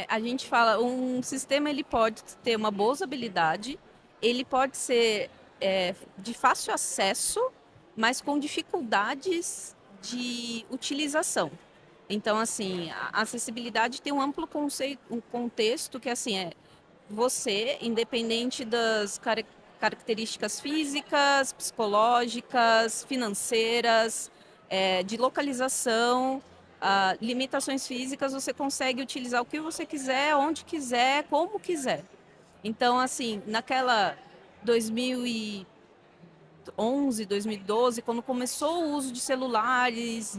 A gente fala, um sistema ele pode ter uma boa usabilidade, ele pode ser de fácil acesso, mas com dificuldades de utilização. Então, assim, a acessibilidade tem um amplo conceito, um contexto que, assim, você, independente das características físicas, psicológicas, financeiras, de localização, limitações físicas, você consegue utilizar o que você quiser, onde quiser, como quiser. Então, assim, naquela 2011, 2012, quando começou o uso de celulares,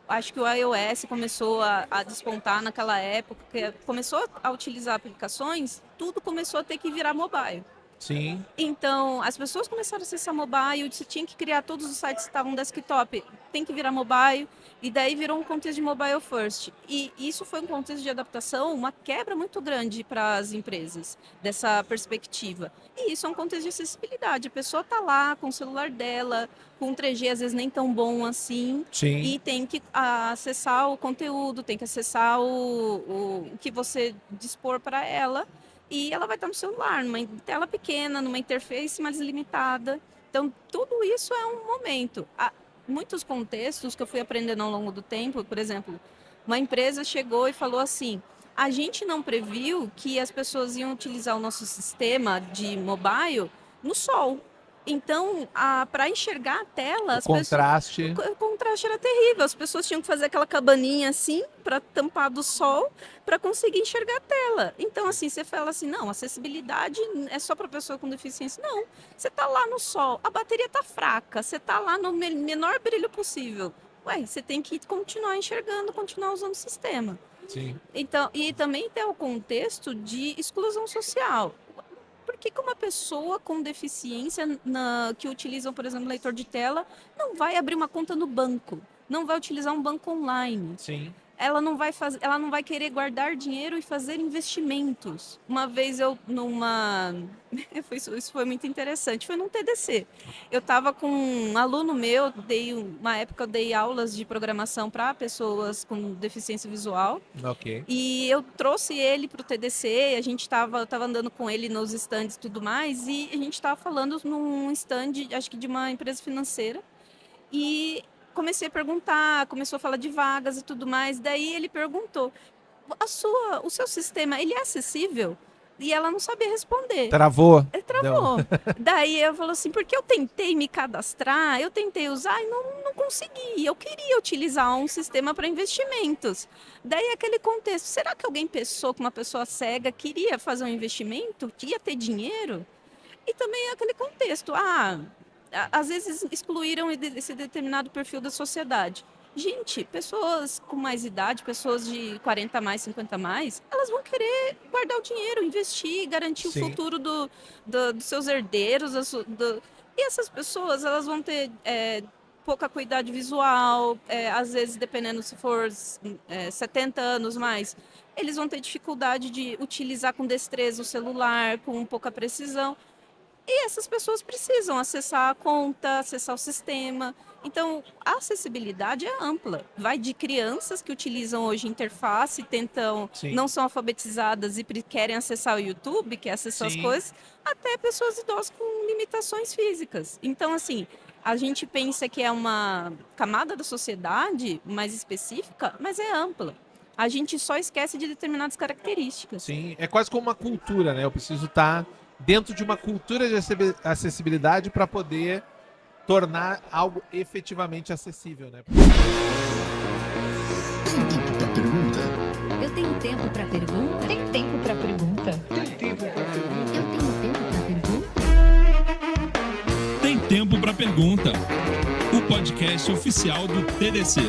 acho que o iOS começou a despontar naquela época, que começou a utilizar aplicações, tudo começou a ter que virar mobile. Sim. Então, as pessoas começaram a acessar mobile, você tinha que criar todos os sites que estavam desktop, tem que virar mobile, e daí virou um contexto de mobile first. E isso foi um contexto de adaptação, uma quebra muito grande para as empresas, dessa perspectiva. E isso é um contexto de acessibilidade. A pessoa está lá com o celular dela, com 3G às vezes nem tão bom assim, Sim. e tem que acessar o conteúdo, tem que acessar o que você dispor para ela. E ela vai estar no celular, numa tela pequena, numa interface mais limitada. Então, tudo isso é um momento. Há muitos contextos que eu fui aprendendo ao longo do tempo, por exemplo, uma empresa chegou e falou assim: a gente não previu que as pessoas iam utilizar o nosso sistema de mobile no sol. Então, para enxergar a tela, O contraste. o contraste era terrível. As pessoas tinham que fazer aquela cabaninha assim para tampar do sol para conseguir enxergar a tela. Então, assim, você fala assim, não, acessibilidade é só para pessoa com deficiência. Não, você está lá no sol, a bateria está fraca, você está lá no menor brilho possível. Ué, você tem que continuar enxergando, continuar usando o sistema. Sim. Então, e também tem o contexto de exclusão social. Por que uma pessoa com deficiência que utiliza, por exemplo, leitor de tela, não vai abrir uma conta no banco? Não vai utilizar um banco online? Sim. Ela não vai querer guardar dinheiro e fazer investimentos. Uma vez isso foi muito interessante, foi num TDC. Eu estava com um aluno meu, uma época eu dei aulas de programação para pessoas com deficiência visual. Ok. E eu trouxe ele para o TDC, a gente estava andando com ele nos stands e tudo mais, e a gente estava falando num stand, acho que de uma empresa financeira, e comecei a perguntar, começou a falar de vagas e tudo mais, daí ele perguntou, o seu sistema, ele é acessível? E ela não sabia responder. Travou. Ele travou. Daí eu falo assim, porque eu tentei me cadastrar, eu tentei usar e não consegui. Eu queria utilizar um sistema para investimentos. Daí aquele contexto, será que alguém pensou que uma pessoa cega queria fazer um investimento, que ia ter dinheiro? E também aquele contexto, às vezes excluíram esse determinado perfil da sociedade. Gente, pessoas com mais idade, pessoas de 40 a mais, 50 a mais, elas vão querer guardar o dinheiro, investir, garantir o Sim. futuro dos seus herdeiros. E essas pessoas, elas vão ter pouca acuidade visual, às vezes, dependendo se for 70 anos mais, eles vão ter dificuldade de utilizar com destreza o celular, com pouca precisão. E essas pessoas precisam acessar a conta, acessar o sistema. Então, a acessibilidade é ampla. Vai de crianças que utilizam hoje interface, Sim. não são alfabetizadas e querem acessar o YouTube, quer acessar as Sim. coisas, até pessoas idosas com limitações físicas. Então, assim, a gente pensa que é uma camada da sociedade mais específica, mas é ampla. A gente só esquece de determinadas características. Sim, é quase como uma cultura, né? Eu preciso estar dentro de uma cultura de acessibilidade para poder tornar algo efetivamente acessível, né? Tem tempo para pergunta? Eu tenho tempo para pergunta. Tem tempo para pergunta? Eu tenho tempo para pergunta. Tem tempo para pergunta. O podcast oficial do TDC.